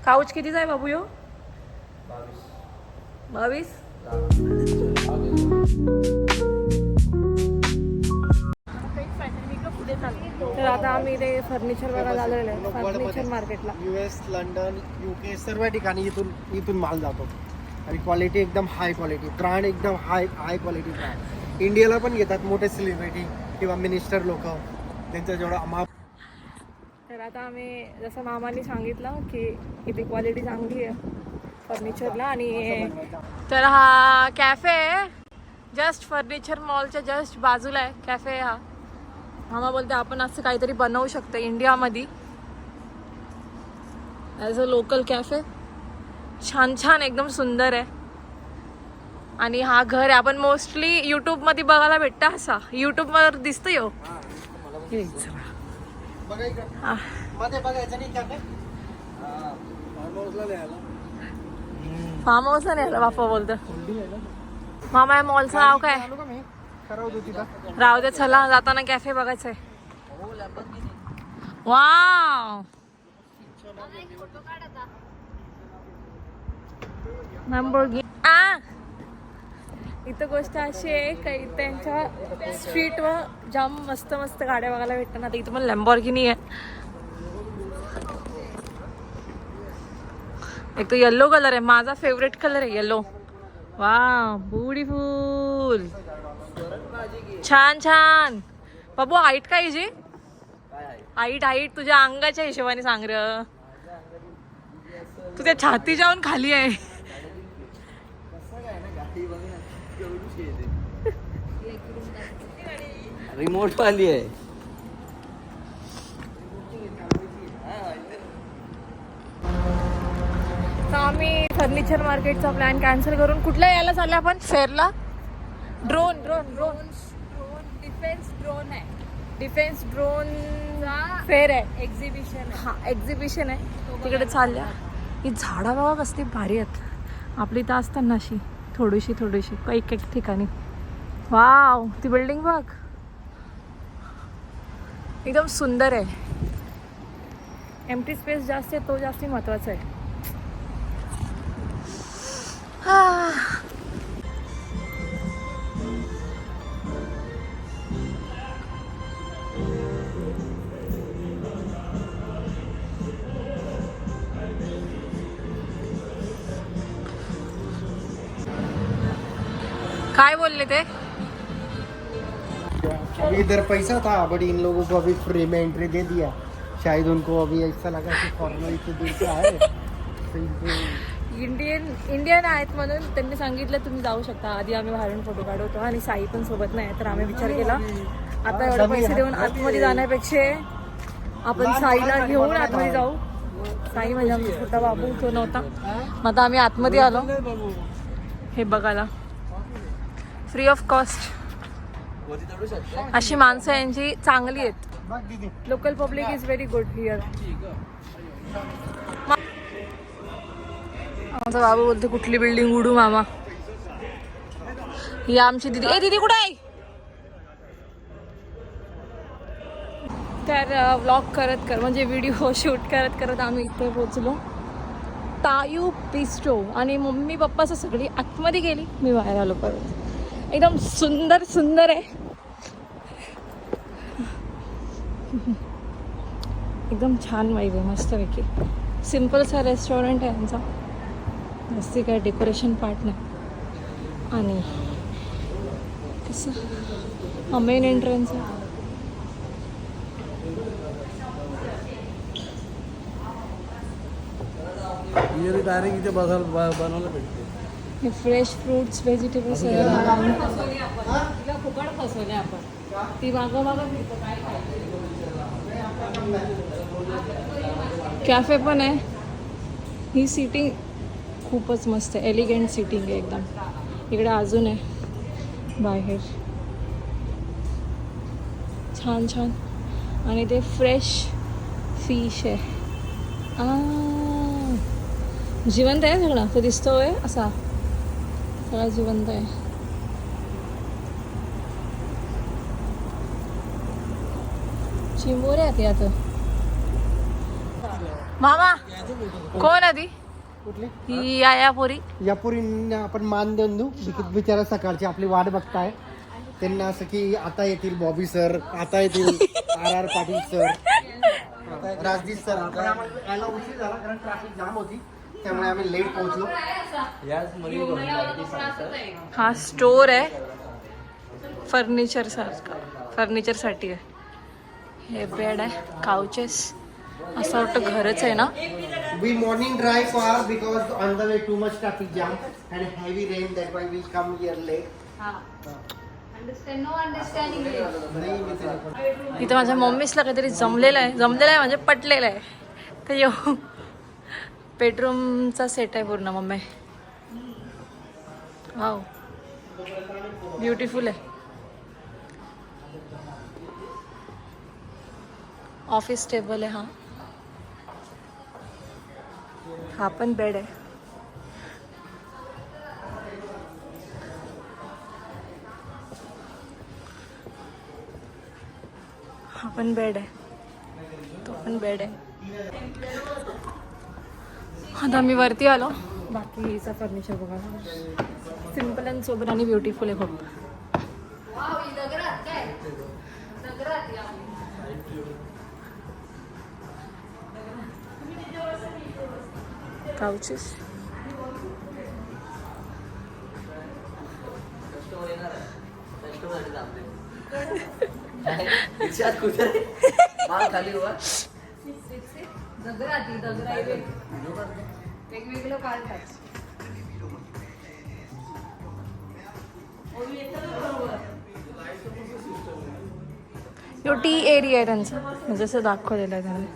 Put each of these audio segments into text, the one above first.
Couch कितीचा आहे बाबू यो? 22. तर आता आम्ही ते फर्निचर बघायला आलेलो आहे फर्निचर मार्केटला. US, लंडन, UK सर्व ठिकाणी इथून माल जातो आणि क्वालिटी एकदम हाय क्वालिटी, ब्रँड एकदम हाय क्वालिटी ब्रँड. इंडियाला पण घेतात मोठे सेलिब्रिटी किंवा मिनिस्टर लोक, त्यांचा जेवढा माप. तर आता आम्ही जसं मामाने सांगितलं की इथे क्वालिटी चांगली आहे फर्निचरला. आणि तर हा कॅफे आहे जस्ट फर्निचर मॉलच्या जस्ट बाजूला आहे कॅफे. हा मामा बोलते आपण असं काहीतरी बनवू शकतो इंडियामध्ये ॲज अ लोकल कॅफे. छान छान एकदम सुंदर आहे. आणि हा घर आहे आपण मोस्टली यूट्यूबमध्ये बघायला भेटतं. असा यूट्यूबवर दिसतो यो. फार्म हाऊसला नाही आला बाप्पा बोलतो. मामा या मॉलचं नाव काय? राहू दे चला जाताना कॅफे बघायचंय. वाव इथं गोष्ट अशी आहे का त्यांच्या स्ट्रीटवर जाम मस्त मस्त गाड्या बघायला भेटतात. आता इथं पण लॅम्बॉर्गिनी आहे. एक तो येल्लो कलर आहे माझा फेवरेट कलर आहे येल्लो. वाव ब्युटिफुल छान छान. बाबू हाईट काय हिची? हाईट तुझ्या अंगाच्या हिशोबाने सांग र. तुझ्या छाती जाऊन खाली आहे. रिमोट वाली आहे. तर आम्ही फर्निचर मार्केटचा प्लॅन कॅन्सल करून कुठल्या यायला चालले आपण? फेअरला. ड्रोन डिफेन्स ड्रोन फेअर आहे. एक्झिबिशन. हा एक्झिबिशन आहे तिकडे चालल्या. ही झाडं बघा कसली भारी आहेत. आपली तर असतात ना अशी थोडीशी एक ठिकाणी. वाव ती बिल्डिंग बघ एकदम सुंदर आहे. एम्प्टी स्पेस जास्त आहे तो जास्त महत्वाचा आहे. काय बोलले ते? अभी इधर पैसा था बट इन लोगों को अभी फ्री में एंट्री दे दिया. शायद उनको अभी ऐसा लगा कि फॉरेनर इतने दूर से आए तो इंडियन आहेत म्हणून त्यांनी सांगितलं तुम्ही जाऊ शकता. आधी आम्ही बाहेरून फोटो काढवतो आणि साई पण सोबत नाही तर आम्ही विचार केला आता एवढे पैसे देऊन आतमध्ये जाण्यापेक्षा आपण साईला घेऊन आतमध्ये जाऊ. साई म्हणजे आमचा छोटा बाबू तो नव्हता. मग आता आम्ही आतमध्ये आलो हे बघायला फ्री ऑफ कॉस्ट. अशी माणसं यांची चांगली आहेत. Local public is very good here. आमचा बाबू बोलते कुठली बिल्डिंग उडू मामा. ही आमची दीदी. ए दीदी कुठे आहे? तर व्लॉग करत म्हणजे व्हिडिओ शूट करत आम्ही इथे पोचलो तायू बिस्ट्रो. आणि मम्मी पप्पाचं सगळी आतमध्ये गेली मी बाहेर आलो परत. एकदम सुंदर आहे. एकदम छान वाईब आहे मस्तपैकी. सिम्पलसा रेस्टॉरंट आहे यांचा. जास्ती काय डेकोरेशन पार्ट नाही. आणि कसं हा मेन एंट्रन्स आहे. डायरेक्ट इथे बनवलं भेटते. हे फ्रेश फ्रूट्स व्हेजिटेबल्स फुकट फसवले आपण. ती मागं कॅफे पण आहे. ही सीटिंग खूपच मस्त आहे. एलिगंट सीटिंग आहे एकदम. इकडे अजून आहे बाहेर छान आणि ते फ्रेश फिश आहे. जिवंत आहे सगळं. तो दिसतोय असा सगळा जिवंत आहे. चिंबोरे आहेत यात. मामा कोण आधी कुठली ही या पोरी या पुरींना आपण मान देऊन देऊ बिचारा सकाळची आपली वाट बघताय त्यांना असं की आता येतील बॉबी सर आता येतील RR Patil sir Rajdeep sir पण आम्हाला यायला उशीर झाला कारण ट्रॅफिक जाम होती त्यामुळे आम्ही लेट पोहोचलो. हा स्टोर आहे फर्निचर सारखा फर्निचरसाठी आहे. हे बेड आहे काउचेस असं वाटतं घरच आहे ना. We morning drive far because on the way too much traffic jam and heavy rain that why we come here late. नाही मी ते नाही. इथं माझ्या मम्मीसला काहीतरी जमलेलं आहे म्हणजे पटलेलं आहे. तर येऊ बेडरूमचा सेट आहे पूर्ण मम्मी. वाव ब्युटिफुल आहे. ऑफिस टेबल आहे हा पण बेड आहे. हा पण बेड आहे तो पण बेड आहे. आता मी वरती आलो. बाकीचा फर्निचर बघा सिम्पल अँड सोबर आणि ब्युटिफुल आहे खूप. काउचेस खाली हुआ वेगवेगळं काढतात. यो टी एरिया आहे त्यांचा म्हणजे असं दाखवलेलं आहे त्यांनी.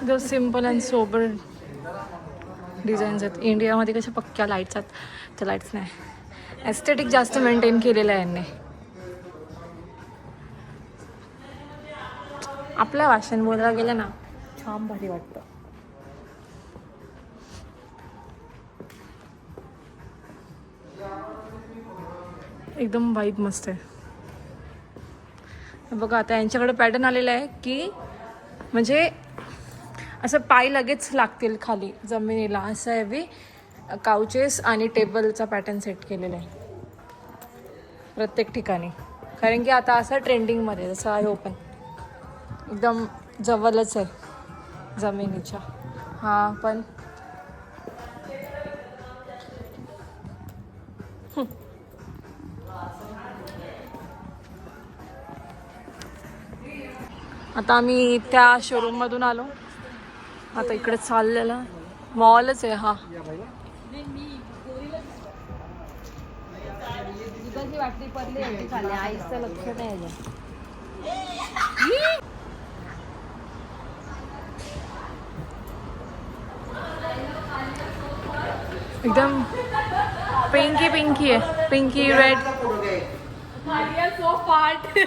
जो सिम्पल अँड सोबर डिझाईन्स आहेत. इंडियामध्ये कशा पक्क्या लाईट्स आहेत त्या लाईट्स नाही. एस्थेटिक जास्त मेंटेन केलेलं आहे यांनी. आपल्या भाषण बोलायला गेलं ना छान भारी वाटतं. एकदम वाईब मस्त आहे. बघा आता यांच्याकडे पॅटर्न आलेला आहे की म्हणजे असं पाय लगेच लागतील खाली जमिनीला असं आहे. बी काउचेस आणि टेबलचा पॅटर्न सेट केलेला आहे प्रत्येक ठिकाणी. कारण की आता असं ट्रेंडिंगमध्ये जसं आहे ओपन एकदम जवळच आहे जमिनीच्या. हा पण आता आम्ही त्या शोरूममधून आलो. आता इकडे चाललेला मॉलच आहे हा. वाटली पडली खाली आईचं लक्ष नाही. एकदम पिंकी पिंकी आहे. पिंकी रेड सो फाट.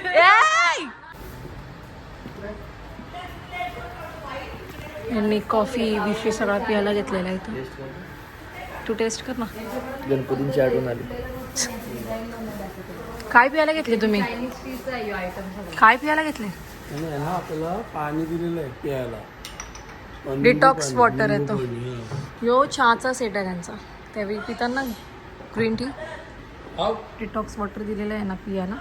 यांनी कॉफी बिफी सगळा प्यायला घेतलेला आहे इथं. तू टेस्ट कर ना. गणपतींची आठवण आली. काय प्यायला घेतले तुम्ही? काय प्यायला घेतले? आपल्याला पाणी दिलेलं आहे प्यायला. डिटॉक्स वॉटर आहे तो. यो चहाचा सेट आहे त्यांचा. त्यावेळी पिताना ग्रीन टी डिटॉक्स वॉटर दिलेलं आहे ना पियाला.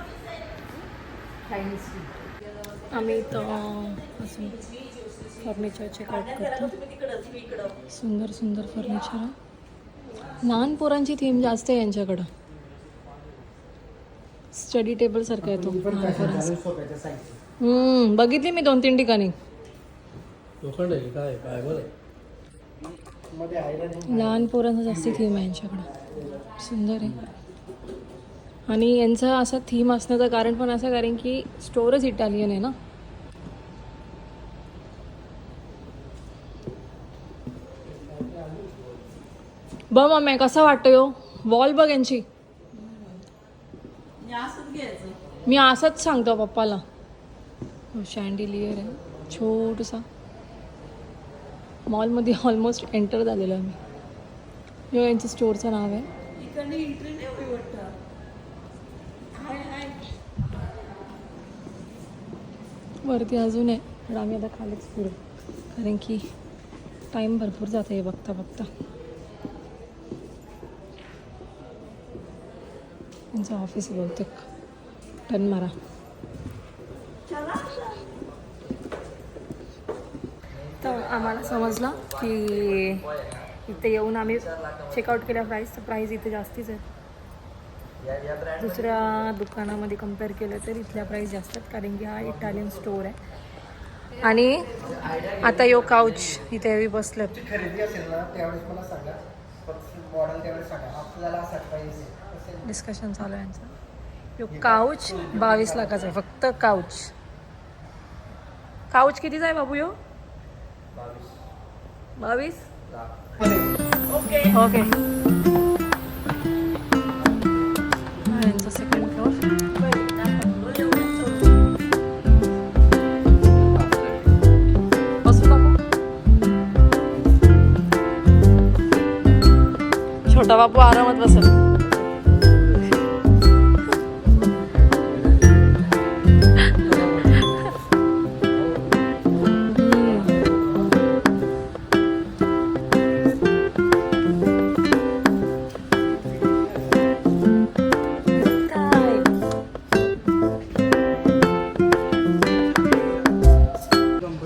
आम्ही इथं फर्निचरचे कट करतो. सुंदर सुंदर फर्निचर आहे. लहान पोरांची थीम जास्त आहे यांच्याकडं. स्टडी टेबल सारखं आहे तो लहान पोरांचा. बघितली मी 2-3 ठिकाणी. लहान पोरांचा जास्ती थीम आहे यांच्याकडं. सुंदर आहे. आणि यांचं असं थीम असण्याचं कारण पण असं कारण की स्टोरच इटालियन आहे ना. बघ मम्मी कसा वाटतं यो वॉल बघ यांची. मी असंच सांगतो पप्पाला. शँडिलियर आहे छोटूसा. मॉलमध्ये ऑलमोस्ट एंटर झालेलो आहे मी. यो यांचं स्टोअरचं नाव आहे. वरती अजून आहे पण आम्ही आता खालीच फिरू कारण की टाईम भरपूर जात आहे बघता बघता. त्यांचं ऑफिस आहे बहुतेक. टर्न मारा. तर आम्हाला समजलं की इथे येऊन आम्ही चेकआउट केल्या प्राईस इथे जास्तीच आहे. दुसऱ्या दुकानामध्ये कम्पेअर केलं तर इथल्या प्राईस जास्त आहेत कारण की हा इटालियन स्टोअर आहे. आणि आता यो काउच इथे आम्ही बसलो. खरेदी असेल ना त्यावेळेस मला सांगा. मॉडेल त्यावेळेस सांगा आपल्याला डिस्कशन चालू आहे यांचं. यो काउच 22 लाखाचा आहे फक्त काउच. काउच कितीचा आहे बाबू यो? 22. ओके यांचं सेकंड फ्लोअर. बसून दाखव. छोटा बाबू आरामात बसेल.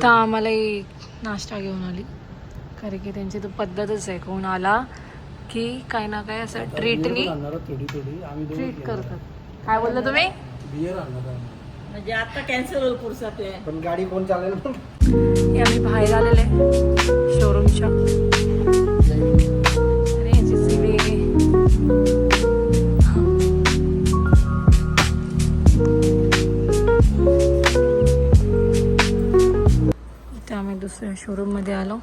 तर आम्हाला एक नाश्ता घेऊन आली कारण की त्यांची तर पद्धतच आहे. कोण आला की काही ना काय असं ट्रीटनी ट्रीट करतात. काय बोलला तुम्ही? बियर आणणार म्हणजे आता कॅन्सल होईल पुढचा प्लॅन. पण गाडी कोण चालेल मग? हे आम्ही बाहेर आलेले शोरूमच्या. आणि याची सीवी इथे आम्ही दुसऱ्या शोरूम मध्ये आलो.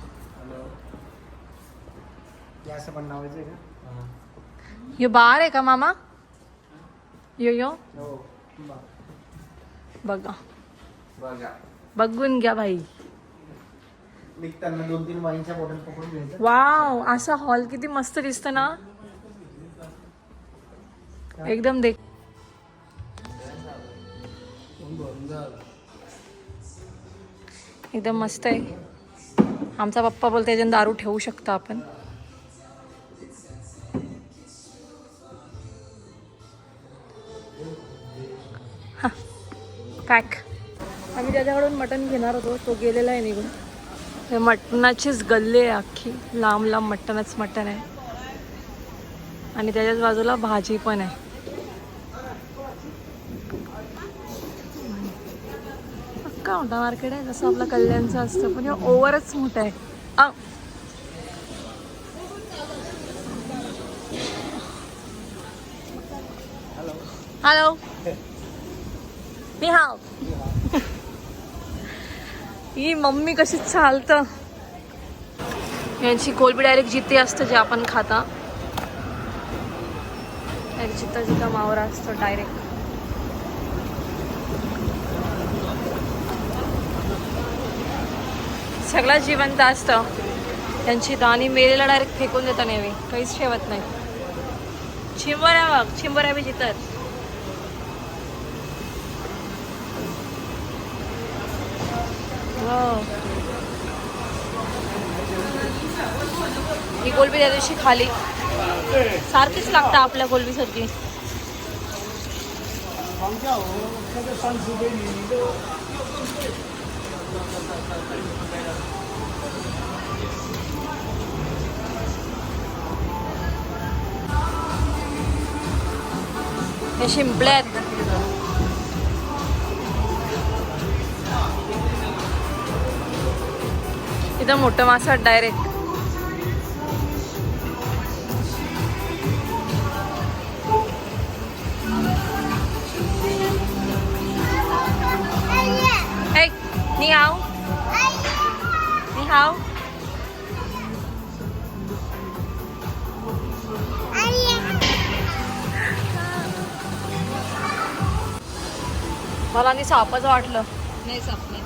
असं पण नावायचं आहे का? यो बार आहे का मामा? यो हो. बघा बघून घ्या भाई. निघताना 2-3 वाईनच्या बॉटल पकडून घ्यायचं. वाव असा हॉल किती मस्त दिसतं ना एकदम. देख एकदम मस्त आहे. आमचा पप्पा बोलतो याच्यात दारू ठेवू शकता आपण. पॅक. आम्ही त्याच्याकडून मटण घेणार होतो तो गेलेला आहे निघून. ते मटणाचीच गल्ले आहे अख्खी. लांब लांब मटणच मटण आहे आणि त्याच्याच बाजूला भाजी पण आहे. पक्का मोठा मार्केट आहे जसं आपलं कल्याणचं असतं पण हे ओव्हरच मोठं आहे. हॅलो मी हाव. ही मम्मी कशी चालतं. यांची कोलबी डायरेक्ट जिथे असतं जे आपण खाता जिथं जिथं मावरा असतो डायरेक्ट. सगळं जिवंत असतं त्यांची. दाणी मेलेला डायरेक्ट फेकून देता नेहमी काहीच ठेवत नाही. चिंबोऱ्या बघ चिंबोऱ्या बी जिथं. ही कोलबी त्या दिवशी खाली सारखीच लागतं आपल्या कोलबीसारखी. हे शिंपल्यात. इथं मोठं मासा direct. Hey, ni hao. Ni hao. मला आणि सापच वाटलं. नाही साप नाही.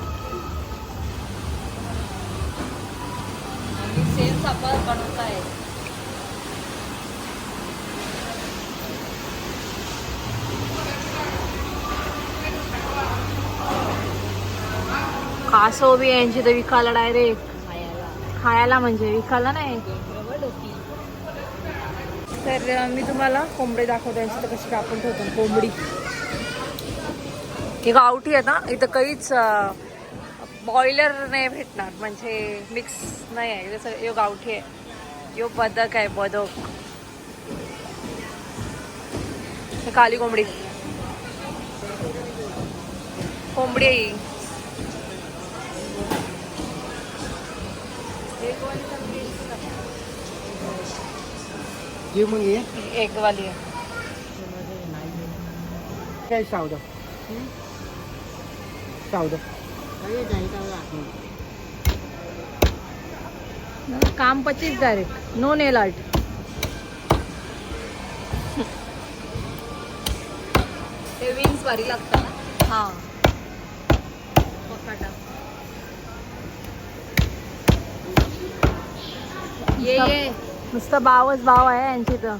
सेम सापा बनवताय. कासव बी यांची तर विकायला डायरेक्ट खायला म्हणजे विकायला नाही. तर मी तुम्हाला कोंबडी दाखवतो यांची तर कशी कापून ठेवतो कोंबडी. ही गावठी आहे ना, इथं काहीच बॉयलर नाही भेटणार, म्हणजे मिक्स नाही आहे जसं यो गावठी आहे. यो बदक आहे, बदक. हे काली कोंबडी कोंबडी आहे ही. जे मग ये एक वाली आहे. काय सावध सावध काम 25 डायरेक्ट, नो नेल आर्ट. ते विंग्स भारी लागतात ना. हा ये नुसतं बावच बाव आहे यांची तर,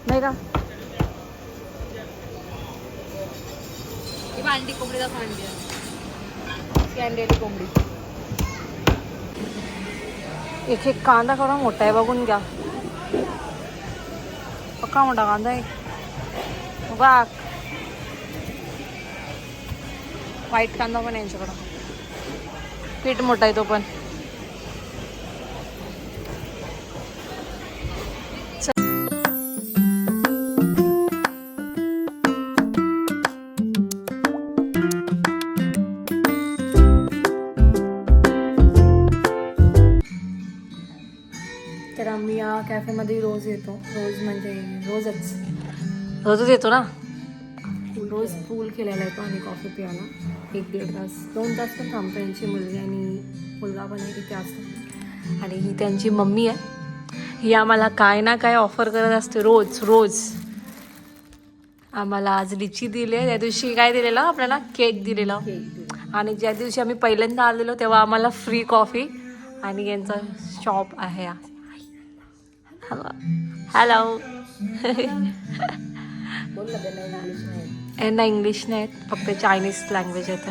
नाही का? ही भांडी कोंबडीला भांडी आहे. कॅन्डेली कोंबडी. एक एक कांदा केवढा मोठा आहे बघून घ्या. पक्का मोठा कांदा आहे बघ. व्हाईट कांदा पण आहे यांच्याकडं. पीठ मोठा आहे तो पण. तर आम्ही या कॅफेमध्ये रोज येतो. रोज म्हणजे रोजच येतो ना. रोज पूल खेळायला येतो आणि कॉफी प्यायला. 1-1.5 तास 2 तास पण थांबतो. यांची मुलगी आणि मुलगा पण आहे तिथे असतो. आणि ही त्यांची मम्मी आहे. ही आम्हाला काय ना काय ऑफर करत असते रोज रोज. आम्हाला आज लिची दिली आहे. त्या दिवशी काय दिलेलं आपल्याला, केक दिलेला. आणि ज्या दिवशी आम्ही पहिल्यांदा आलेलो तेव्हा आम्हाला फ्री कॉफी. आणि यांचा शॉप आहे. हॅलो. यांना इंग्लिश नाहीत, फक्त चायनीज लँग्वेज येतं.